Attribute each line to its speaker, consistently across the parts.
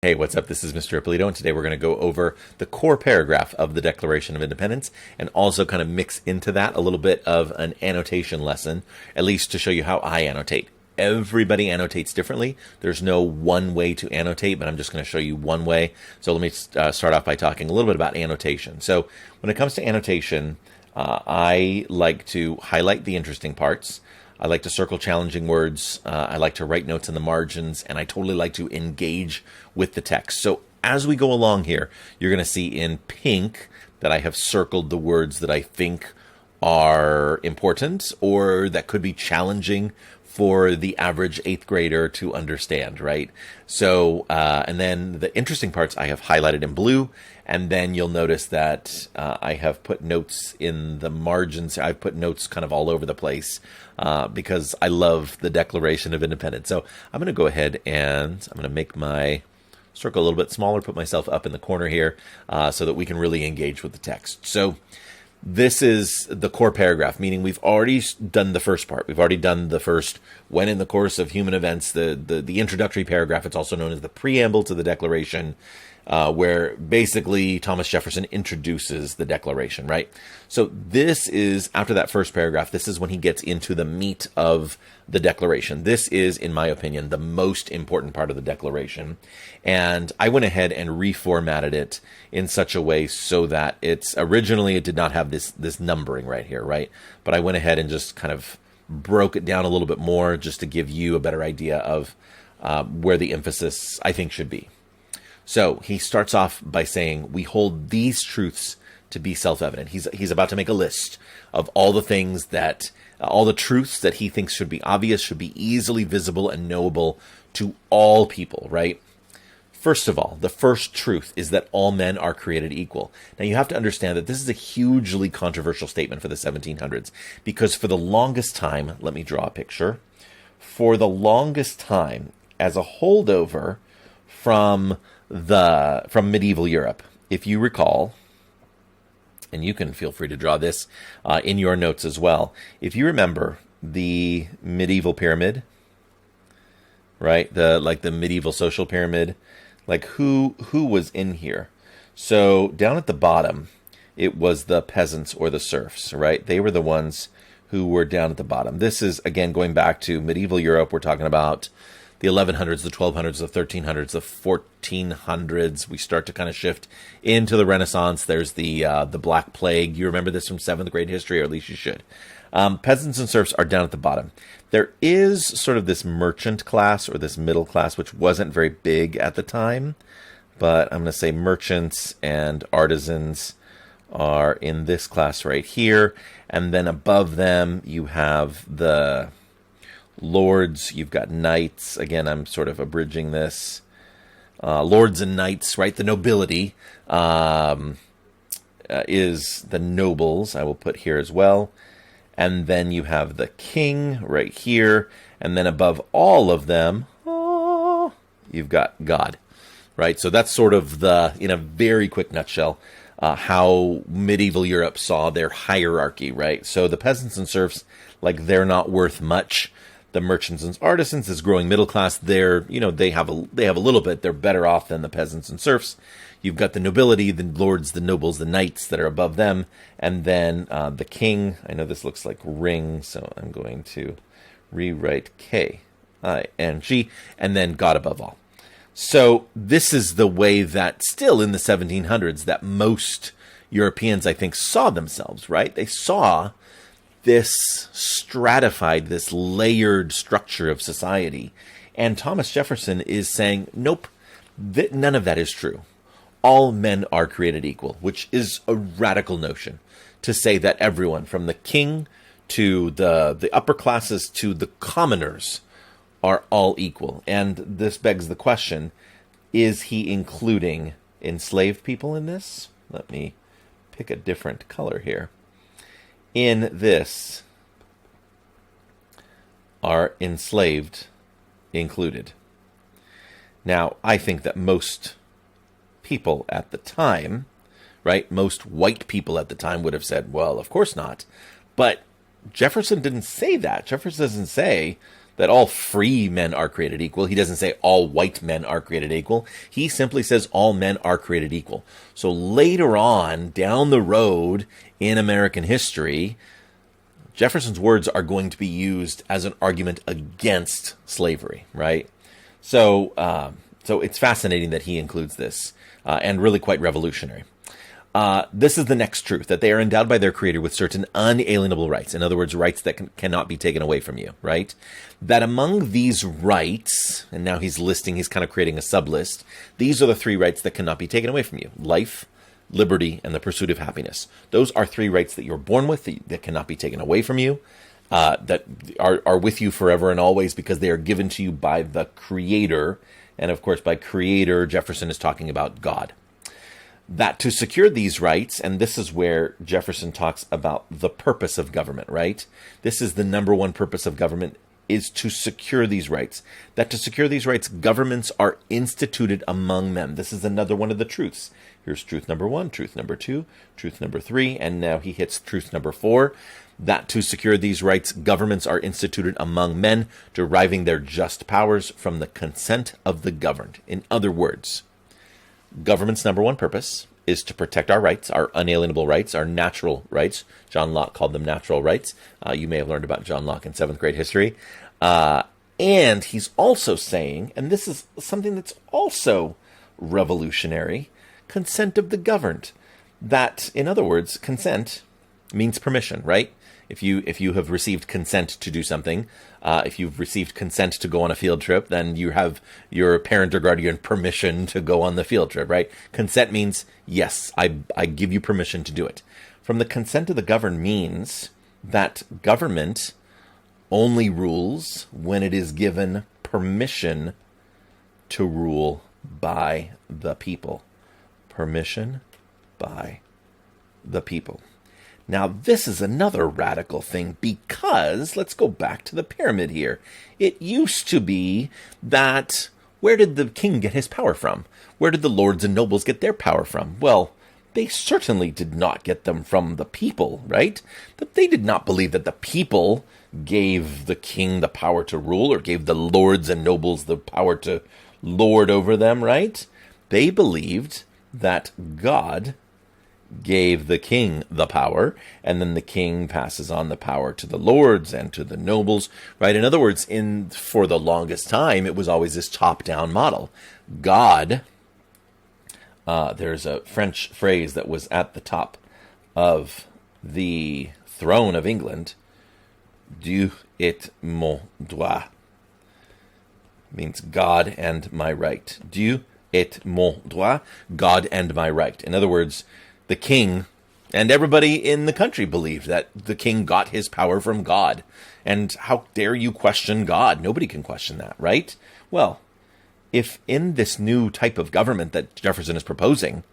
Speaker 1: Hey, what's up? This is Mr. Ippolito, and today we're going to go over the core paragraph of the Declaration of Independence and also kind of mix into that a little bit of an annotation lesson, at least to show you how I annotate. Everybody annotates differently. There's no one way to annotate, but I'm just going to show you one way. So let me start off by talking a little bit about annotation. So when it comes to annotation, I like to highlight the interesting parts. I like to circle challenging words. I like to write notes in the margins, and I totally like to engage with the text. So as we go along here, you're going to see in pink that I have circled the words that I think are important or that could be challenging for the average 8th grader to understand, right? So, and then the interesting parts I have highlighted in blue, and then you'll notice that I have put notes in the margins. I've put notes kind of all over the place because I love the Declaration of Independence. So I'm going to go ahead and I'm going to make my circle a little bit smaller, put myself up in the corner here so that we can really engage with the text. So this is the core paragraph, meaning we've already done the first part. We've already done the first, when in the course of human events, the introductory paragraph. It's also known as the preamble to the Declaration, where basically Thomas Jefferson introduces the Declaration, right? So this is, after that first paragraph, this is when he gets into the meat of the Declaration. This is, in my opinion, the most important part of the Declaration. And I went ahead and reformatted it in such a way so that originally it did not have this numbering right here, right? But I went ahead and just kind of broke it down a little bit more just to give you a better idea of where the emphasis, I think, should be. So he starts off by saying, we hold these truths to be self-evident. He's about to make a list of all the things that, all the truths that he thinks should be obvious, should be easily visible and knowable to all people, right? First of all, the first truth is that all men are created equal. Now, you have to understand that this is a hugely controversial statement for the 1700s, because for the longest time, let me draw a picture, for the longest time, as a holdover from medieval Europe, if you recall, and you can feel free to draw this in your notes as well. If you remember the medieval pyramid, right? The medieval social pyramid, like who was in here? So down at the bottom, it was the peasants or the serfs, right? They were the ones who were down at the bottom. This is, again, going back to medieval Europe. We're talking about the 1100s, the 1200s, the 1300s, the 1400s. We start to kind of shift into the Renaissance. There's the Black Plague. You remember this from 7th grade history, or at least you should. Peasants and serfs are down at the bottom. There is sort of this merchant class or this middle class, which wasn't very big at the time. But I'm going to say merchants and artisans are in this class right here. And then above them, you have the lords, you've got knights. Again, I'm sort of abridging this. Lords and knights, right? The nobility is the nobles, I will put here as well. And then you have the king right here. And then above all of them, you've got God, right? So that's sort of in a very quick nutshell, how medieval Europe saw their hierarchy, right? So the peasants and serfs, like, they're not worth much. The merchants and artisans, this growing middle class, they have a little bit. They're better off than the peasants and serfs. You've got the nobility, the lords, the nobles, the knights that are above them, and then the king. I know this looks like ring, so I'm going to rewrite K-I-N-G, and then God above all. So this is the way that still in the 1700s that most Europeans, I think, saw themselves, right? They saw this stratified, this layered structure of society. And Thomas Jefferson is saying, nope, none of that is true. All men are created equal, which is a radical notion, to say that everyone, from the king to the upper classes to the commoners, are all equal. And this begs the question, is he including enslaved people in this? Let me pick a different color here. In this, are enslaved included? Now, I think that most people at the time, right, most white people at the time would have said, well, of course not. But Jefferson didn't say that. Jefferson doesn't say that all free men are created equal. He doesn't say all white men are created equal. He simply says all men are created equal. So later on, down the road in American history, Jefferson's words are going to be used as an argument against slavery, right? So it's fascinating that he includes this, and really quite revolutionary. This is the next truth, that they are endowed by their creator with certain unalienable rights. In other words, rights that cannot be taken away from you, right? That among these rights, and now he's kind of creating a sub-list, these are the 3 rights that cannot be taken away from you: life, liberty, and the pursuit of happiness. Those are 3 rights that you're born with, that cannot be taken away from you, that are with you forever and always, because they are given to you by the creator. And of course, by creator, Jefferson is talking about God. That to secure these rights, and this is where Jefferson talks about the purpose of government, right? This is the number one purpose of government, is to secure these rights. That to secure these rights, governments are instituted among men. This is another one of the truths. Here's truth number 1, truth number 2, truth number 3, and now he hits truth number 4. That to secure these rights, governments are instituted among men, deriving their just powers from the consent of the governed. In other words, government's number one purpose is to protect our rights, our unalienable rights, our natural rights. John Locke called them natural rights. You may have learned about John Locke in 7th grade history. And he's also saying, and this is something that's also revolutionary, consent of the governed. That, in other words, consent means permission, right? If you have received consent to do something, if you've received consent to go on a field trip, then you have your parent or guardian permission to go on the field trip, right? Consent means, yes, I give you permission to do it. From the consent of the governed means that government only rules when it is given permission to rule by the people. Permission by the people. Now, this is another radical thing, because let's go back to the pyramid here. It used to be that, where did the king get his power from? Where did the lords and nobles get their power from? Well, they certainly did not get them from the people, right? They did not believe that the people gave the king the power to rule, or gave the lords and nobles the power to lord over them, right? They believed that God gave the king the power, and then the king passes on the power to the lords and to the nobles, right? In other words, for the longest time, it was always this top-down model. God, there's a French phrase that was at the top of the throne of England, Dieu et mon droit, means God and my right. Dieu et mon droit, God and my right. In other words, the king and everybody in the country believed that the king got his power from God. And how dare you question God? Nobody can question that, right? Well, if in this new type of government that Jefferson is proposing,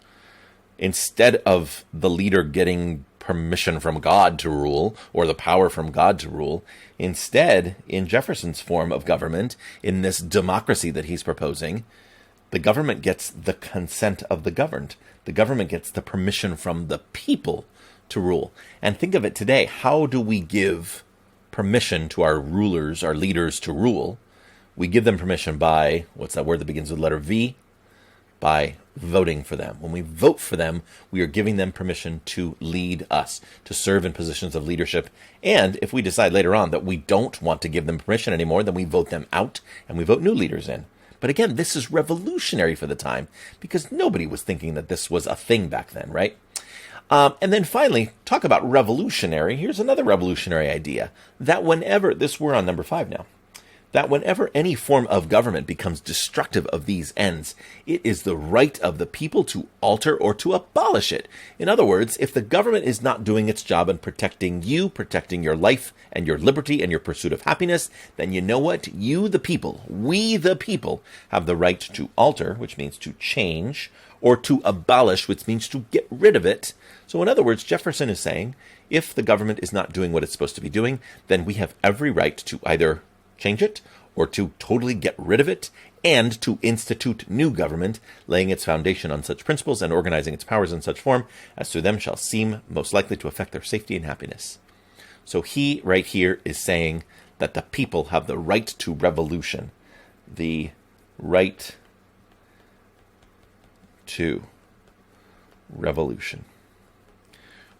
Speaker 1: instead of the leader getting permission from God to rule, or the power from God to rule, instead, in Jefferson's form of government, in this democracy that he's proposing, the government gets the consent of the governed. The government gets the permission from the people to rule. And think of it today. How do we give permission to our rulers, our leaders, to rule? We give them permission by, what's that word that begins with the letter V? By voting for them. When we vote for them, we are giving them permission to lead us, to serve in positions of leadership. And if we decide later on that we don't want to give them permission anymore, then we vote them out and we vote new leaders in. But again, this is revolutionary for the time, because nobody was thinking that this was a thing back then, right? And then finally, talk about revolutionary. Here's another revolutionary idea, that whenever, we're on number 5 now, that whenever any form of government becomes destructive of these ends, it is the right of the people to alter or to abolish it. In other words, if the government is not doing its job in protecting you, protecting your life and your liberty and your pursuit of happiness, then you know what? You, the people, we, the people, have the right to alter, which means to change, or to abolish, which means to get rid of it. So in other words, Jefferson is saying, if the government is not doing what it's supposed to be doing, then we have every right to either change it, or to totally get rid of it, and to institute new government, laying its foundation on such principles and organizing its powers in such form as to them shall seem most likely to affect their safety and happiness. So he, right here, is saying that the people have the right to revolution. The right to revolution.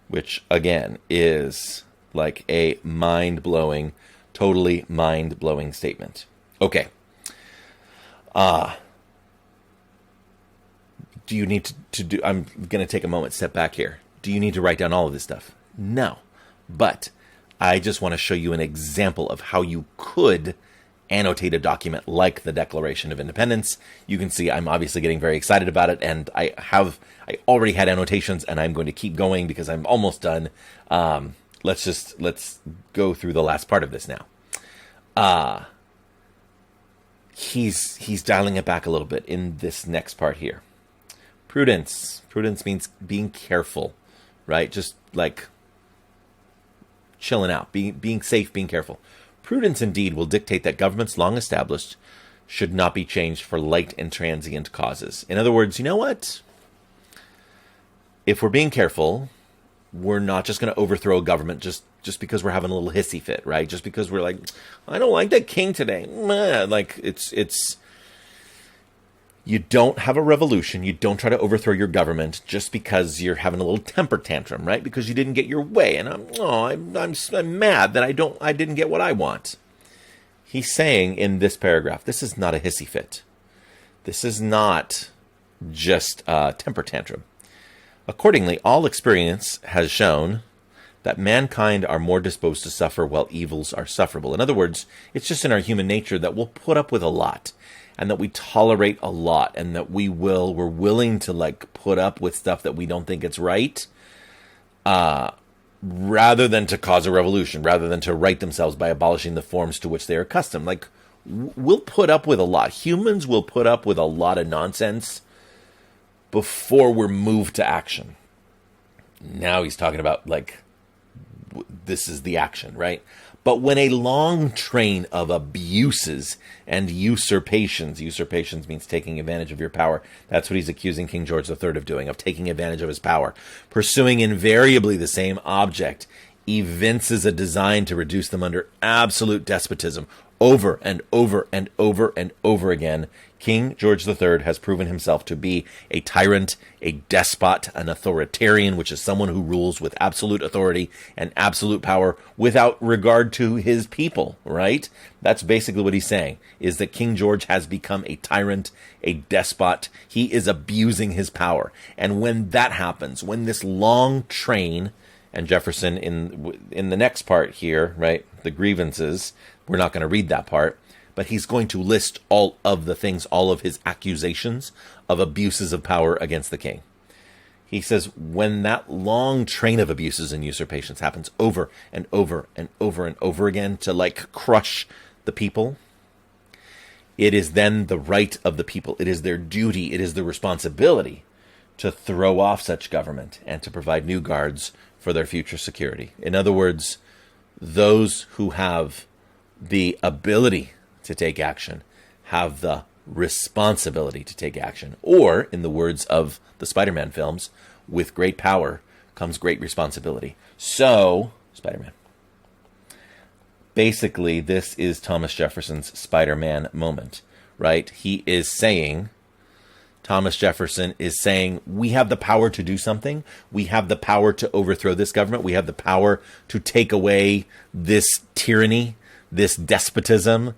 Speaker 1: Which, again, is like a mind-blowing, totally mind-blowing statement. Okay. Do you need to do... I'm going to take a moment, step back here. Do you need to write down all of this stuff? No. But I just want to show you an example of how you could annotate a document like the Declaration of Independence. You can see I'm obviously getting very excited about it, and I already had annotations, and I'm going to keep going because I'm almost done. Let's go through the last part of this now. He's dialing it back a little bit in this next part here. Prudence. Prudence means being careful, right? Just like chilling out, being safe, being careful. Prudence indeed will dictate that governments long established should not be changed for light and transient causes. In other words, you know what? If we're being careful, we're not just going to overthrow a government just because we're having a little hissy fit, right? Just because we're like, I don't like that king today. Like it's you don't have a revolution. You don't try to overthrow your government just because you're having a little temper tantrum, right? Because you didn't get your way, and I'm mad that I didn't get what I want. He's saying in this paragraph, this is not a hissy fit. This is not just a temper tantrum. Accordingly, all experience has shown that mankind are more disposed to suffer while evils are sufferable. In other words, it's just in our human nature that we'll put up with a lot, and that we tolerate a lot, and that we're willing to like put up with stuff that we don't think it's right, rather than to cause a revolution, rather than to right themselves by abolishing the forms to which they are accustomed. Like, we'll put up with a lot. Humans will put up with a lot of nonsense before we're moved to action. Now he's talking about like, this is the action, right? But when a long train of abuses and usurpations means taking advantage of your power. That's what he's accusing King George III of doing, of taking advantage of his power. Pursuing invariably the same object evinces a design to reduce them under absolute despotism. Over and over and over and over again, King George III has proven himself to be a tyrant, a despot, an authoritarian, which is someone who rules with absolute authority and absolute power without regard to his people, right? That's basically what he's saying, is that King George has become a tyrant, a despot. He is abusing his power. And when that happens, when this long train, and Jefferson in the next part here, right, the grievances, we're not going to read that part, but he's going to list all of the things, all of his accusations of abuses of power against the king. He says when that long train of abuses and usurpations happens over and over and over and over again to like crush the people, it is then the right of the people. It is their duty. It is their responsibility to throw off such government and to provide new guards for their future security. In other words, those who have the ability to take action have the responsibility to take action. Or, in the words of the Spider-Man films, with great power comes great responsibility. So, Spider-Man. Basically, this is Thomas Jefferson's Spider-Man moment, right? He is saying, Thomas Jefferson is saying, we have the power to do something. We have the power to overthrow this government. We have the power to take away this tyranny, this despotism.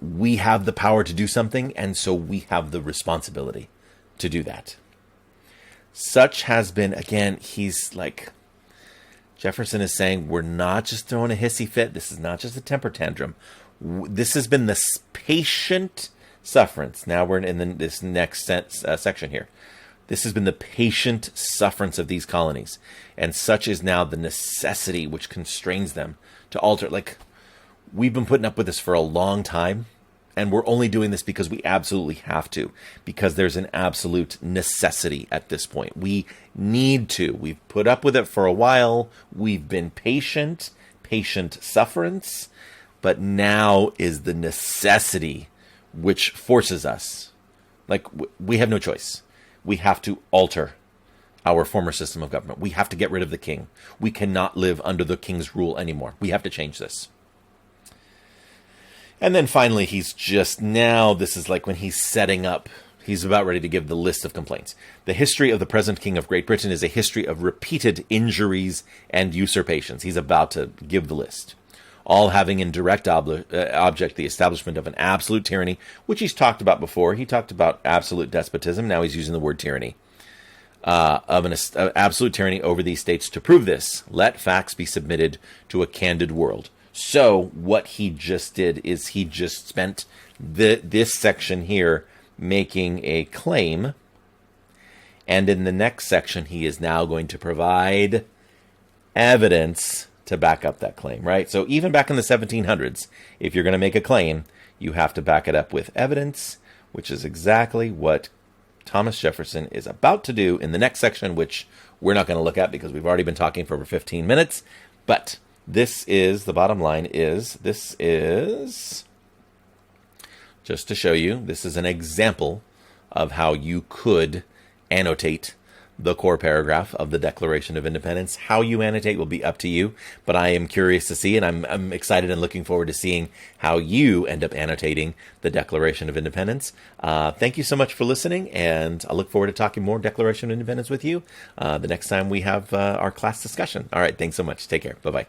Speaker 1: We have the power to do something, and so we have the responsibility to do that. Such has been, again, he's like, Jefferson is saying, we're not just throwing a hissy fit. This is not just a temper tantrum. This has been the patient sufferance. Now we're in this next section here. This has been the patient sufferance of these colonies, and such is now the necessity which constrains them to alter. Like, we've been putting up with this for a long time, and we're only doing this because we absolutely have to, because there's an absolute necessity at this point. We need to. We've put up with it for a while. We've been patient sufferance, but now is the necessity which forces us. Like, we have no choice. We have to alter our former system of government. We have to get rid of the king. We cannot live under the king's rule anymore. We have to change this. And then finally, he's just now, this is like when he's setting up, he's about ready to give the list of complaints. The history of the present King of Great Britain is a history of repeated injuries and usurpations. He's about to give the list. All having in direct object the establishment of an absolute tyranny, which he's talked about before. He talked about absolute despotism. Now he's using the word tyranny. Of an absolute tyranny over these states. To prove this, let facts be submitted to a candid world. So what he just did is he just spent this section here making a claim, and in the next section he is now going to provide evidence to back up that claim, right? So even back in the 1700s, if you're going to make a claim, you have to back it up with evidence, which is exactly what Thomas Jefferson is about to do in the next section, which we're not going to look at because we've already been talking for over 15 minutes. But this is, the bottom line is, this is, just to show you, this is an example of how you could annotate the core paragraph of the Declaration of Independence. How you annotate will be up to you, but I am curious to see, and I'm excited and looking forward to seeing how you end up annotating the Declaration of Independence. Thank you so much for listening, and I look forward to talking more Declaration of Independence with you the next time we have our class discussion. All right, thanks so much. Take care. Bye-bye.